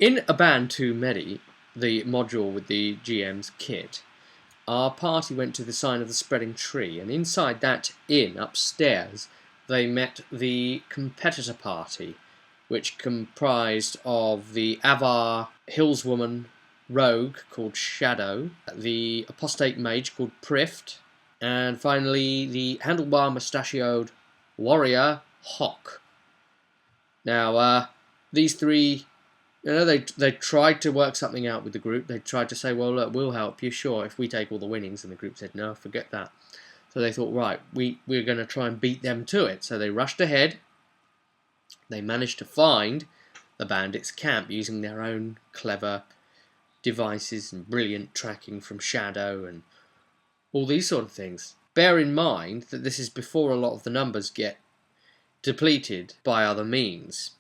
In A Band to Medi, the module with the GM's kit, our party went to the sign of the spreading tree, and inside that inn upstairs they met the competitor party, which comprised of the Avar Hillswoman rogue called Shadow, the apostate mage called Prift, and finally the handlebar mustachioed warrior Hawk. Now, these three, they tried to work something out with the group. They tried to say, well, look, we'll help you, sure, if we take all the winnings. And the group said, no, forget that. So they thought, right, we're going to try and beat them to it. So they rushed ahead. They managed to find the bandits' camp using their own clever devices and brilliant tracking from Shadow and all these sort of things. Bear in mind that this is before a lot of the numbers get depleted by other means.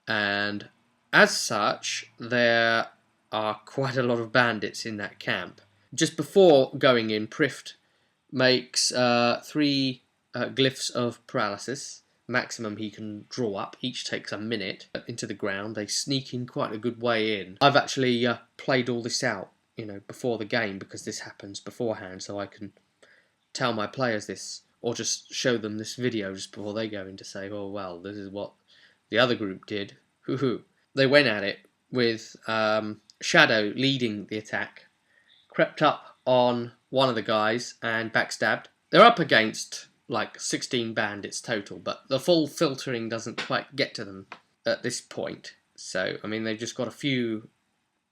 And as such, there are quite a lot of bandits in that camp. Just before going in, Prift makes 3 glyphs of paralysis. Maximum he can draw up. Each takes a minute into the ground. They sneak in quite a good way in. I've actually played all this out, before the game, because this happens beforehand, so I can tell my players this, or just show them this video just before they go in to say, oh well, this is what the other group did. Hoo-hoo. They went at it with Shadow leading the attack, crept up on one of the guys and backstabbed. They're up against like 16 bandits total, but the full filtering doesn't quite get to them at this point. So, I mean, they've just got a few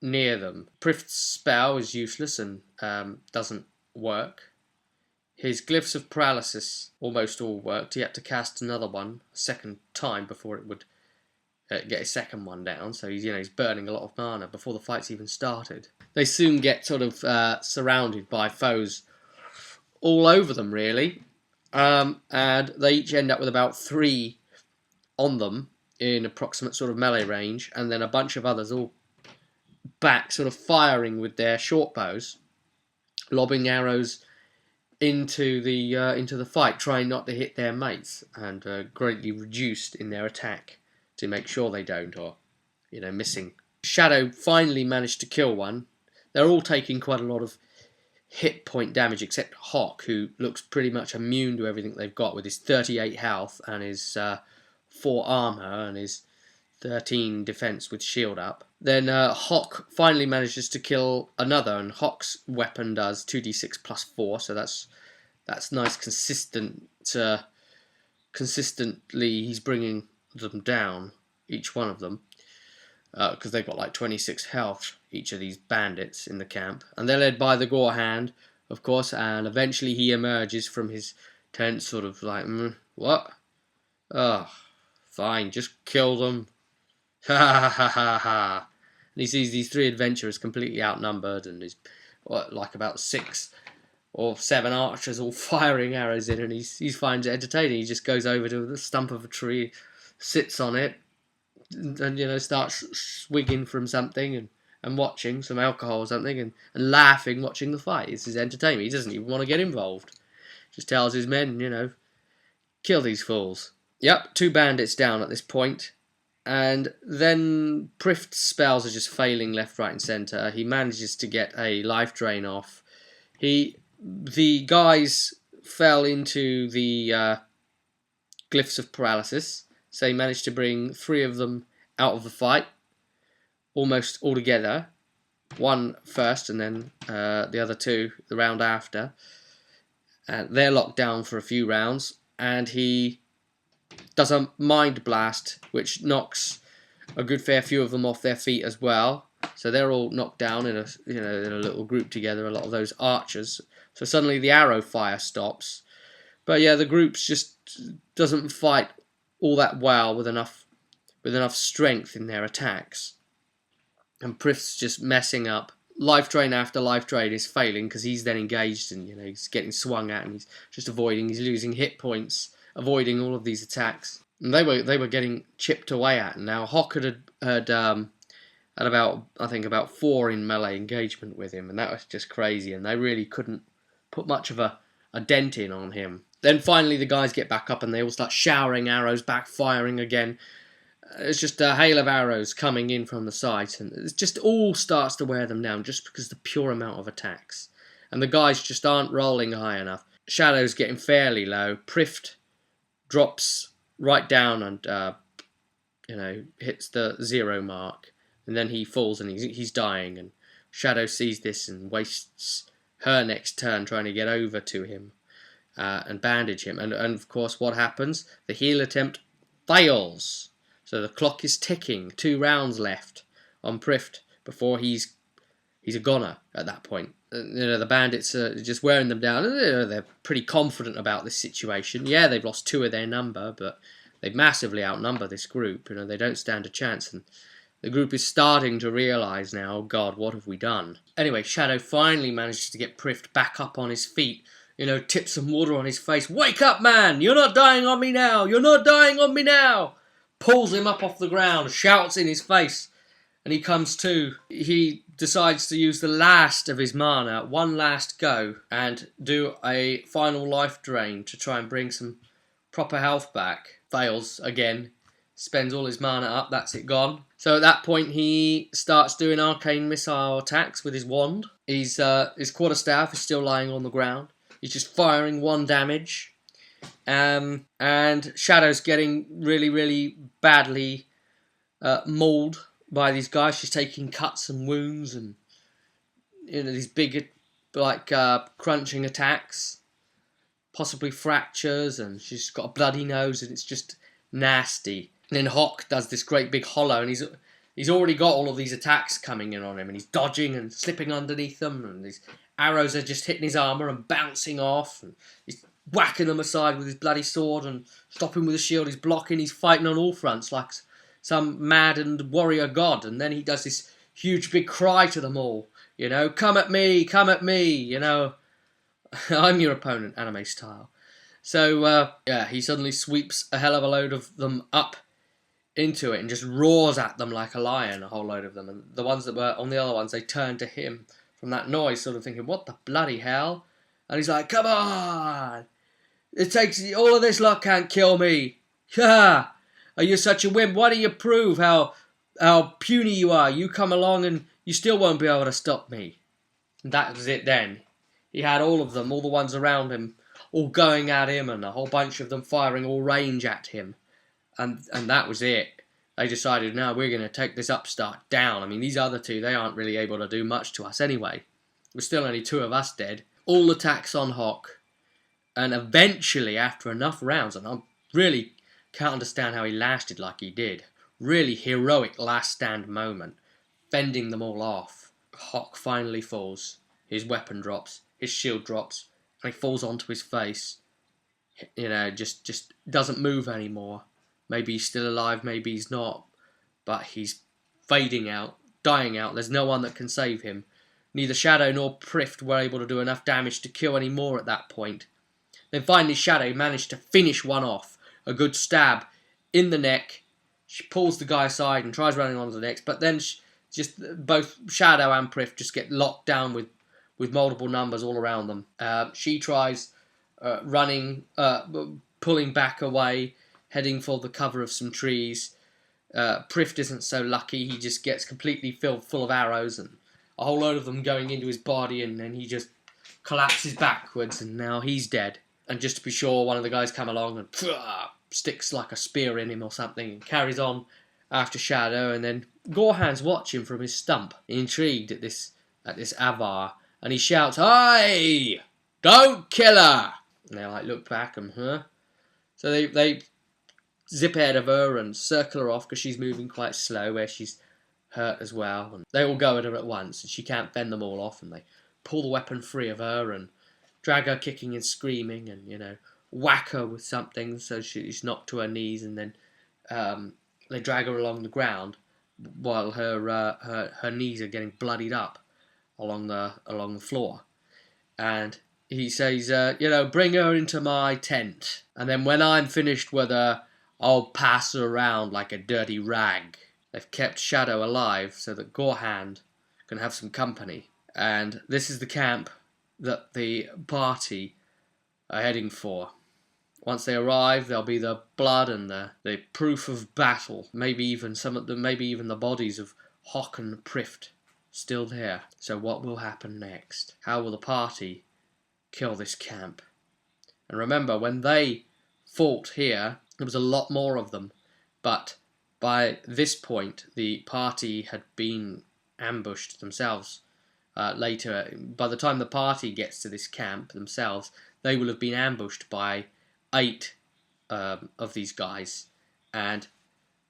near them. Prift's spell is useless and doesn't work. His glyphs of paralysis almost all worked. He had to cast another one a second time before it would get his second one down. So he's burning a lot of mana before the fight's even started. They soon get sort of surrounded by foes all over them, really. And they each end up with about 3 on them in approximate sort of melee range, and then a bunch of others all back, sort of firing with their short bows, lobbing arrows into the fight, trying not to hit their mates, and greatly reduced in their attack to make sure they don't, or missing. Shadow finally managed to kill one. They're all taking quite a lot of hit point damage except Hawk, who looks pretty much immune to everything they've got with his 38 health and his 4 armor and his 13 defense with shield up. Then Hawk finally manages to kill another, and Hawk's weapon does 2d6 plus 4, so that's nice, consistently he's bringing them down, each one of them, because they've got like 26 health, each of these bandits in the camp, and they're led by the Gorehand, of course, and eventually he emerges from his tent sort of like, what? Oh, fine, just kill them. Ha ha ha ha ha. And he sees these 3 adventurers completely outnumbered, and there's like about 6 or 7 archers all firing arrows in, and he finds it entertaining. He just goes over to the stump of a tree, sits on it, and starts swigging from something and watching some alcohol or something and laughing, watching the fight. It's his entertainment. He doesn't even want to get involved. Just tells his men, kill these fools. Yep, 2 bandits down at this point. And then Prift's spells are just failing left, right and centre. He manages to get a life drain off. The guys fell into the glyphs of paralysis. So he managed to bring 3 of them out of the fight, almost all together. 1 first, and then the other 2 the round after. They're locked down for a few rounds, and he does a mind blast, which knocks a good fair few of them off their feet as well. So they're all knocked down in a little group together. A lot of those archers. So suddenly the arrow fire stops. But yeah, the group just doesn't fight all that well with enough strength in their attacks, and Prift's just messing up. Life drain after life drain is failing because he's then engaged, and he's getting swung at, and he's just avoiding. He's losing hit points, avoiding all of these attacks, and they were getting chipped away at. And now Hawk had about 4 in melee engagement with him, and that was just crazy. And they really couldn't put much of a dent in on him. Then finally the guys get back up and they all start showering arrows, backfiring again. It's just a hail of arrows coming in from the side, and it just all starts to wear them down just because of the pure amount of attacks. And the guys just aren't rolling high enough. Shadow's getting fairly low. Prift drops right down and hits the 0 mark, and then he falls and he's dying. And Shadow sees this and wastes her next turn trying to get over to him and bandage him. And of course, what happens? The heal attempt fails. So the clock is ticking. 2 rounds left on Prift before he's a goner at that point. The bandits are just wearing them down. They're pretty confident about this situation. Yeah, they've lost 2 of their number, but they massively outnumber this group. They don't stand a chance. And the group is starting to realise now, oh God, what have we done? Anyway, Shadow finally manages to get Prift back up on his feet. Tips some water on his face. Wake up, man! You're not dying on me now! You're not dying on me now! Pulls him up off the ground, shouts in his face, and he comes to. He decides to use the last of his mana, one last go, and do a final life drain to try and bring some proper health back. Fails again. Spends all his mana up, that's it gone. So at that point he starts doing arcane missile attacks with his wand. His quarterstaff is still lying on the ground. He's just firing 1 damage. And Shadow's getting really, really badly mauled by these guys. She's taking cuts and wounds and these big crunching attacks, possibly fractures, and she's got a bloody nose and it's just nasty. And then Hawk does this great big hollow, and he's already got all of these attacks coming in on him, and he's dodging and slipping underneath them, and these arrows are just hitting his armour and bouncing off, and he's whacking them aside with his bloody sword and stopping with a shield. He's blocking, he's fighting on all fronts like some maddened warrior god. And then he does this huge big cry to them all, come at me, I'm your opponent, anime style. So he suddenly sweeps a hell of a load of them up into it and just roars at them like a lion, a whole load of them. And the ones that were on the other ones, they turn to him from that noise, sort of thinking, what the bloody hell? And he's like, come on! It takes all of this luck can't kill me. Ha! Are you such a wimp? Why don't you prove how puny you are? You come along and you still won't be able to stop me. And that was it then. He had all of them, all the ones around him, all going at him, and a whole bunch of them firing all range at him. And that was it. They decided, now we're going to take this upstart down. I mean, these other 2, they aren't really able to do much to us anyway. There's still only 2 of us dead. All attacks on Hawk. And eventually, after enough rounds, and I really can't understand how he lasted like he did. Really heroic last stand moment. Fending them all off. Hawk finally falls. His weapon drops. His shield drops. And he falls onto his face. Just doesn't move anymore. Maybe he's still alive, maybe he's not. But he's fading out, dying out. There's no one that can save him. Neither Shadow nor Prift were able to do enough damage to kill any more at that point. Then finally Shadow managed to finish one off. A good stab in the neck. She pulls the guy aside and tries running onto the next. But then both Shadow and Prift just get locked down with multiple numbers all around them. She tries running, pulling back away, heading for the cover of some trees. Prift isn't so lucky. He just gets completely filled full of arrows and a whole load of them going into his body, and then he just collapses backwards, and now he's dead. And just to be sure, one of the guys come along and sticks like a spear in him or something and carries on after Shadow, and then Gorhan's watching from his stump, intrigued at this Avar, and he shouts, "Hey! Don't kill her!" And they look back and, So they zip ahead of her and circle her off because she's moving quite slow, where she's hurt as well. And they all go at her at once, and she can't fend them all off, and they pull the weapon free of her and drag her kicking and screaming, and whack her with something so she's knocked to her knees, and then they drag her along the ground while her knees are getting bloodied up along the floor. And he says, bring her into my tent, and then when I'm finished with her, I'll pass her around like a dirty rag. They've kept Shadow alive so that Gorhand can have some company. And this is the camp that the party are heading for. Once they arrive, there'll be the blood and the proof of battle. Maybe even the bodies of Hock and Prift still there. So what will happen next? How will the party kill this camp? And remember, when they fought here, there was a lot more of them. But by this point, the party had been ambushed themselves. Later, by the time the party gets to this camp themselves, they will have been ambushed by 8 of these guys, and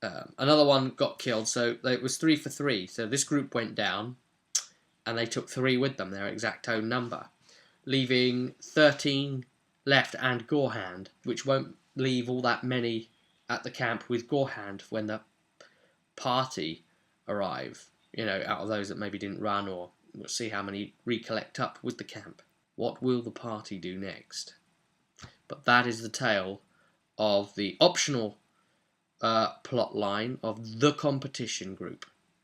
another one got killed. So it was 3 for 3. So this group went down, and they took 3 with them, their exact own number, leaving 13 left, and Gorehand, which won't leave all that many at the camp with Gorehand when the party arrive. Out of those that maybe didn't run, or we'll see how many recollect up with the camp. What will the party do next? But that is the tale of the optional plot line of the competition group.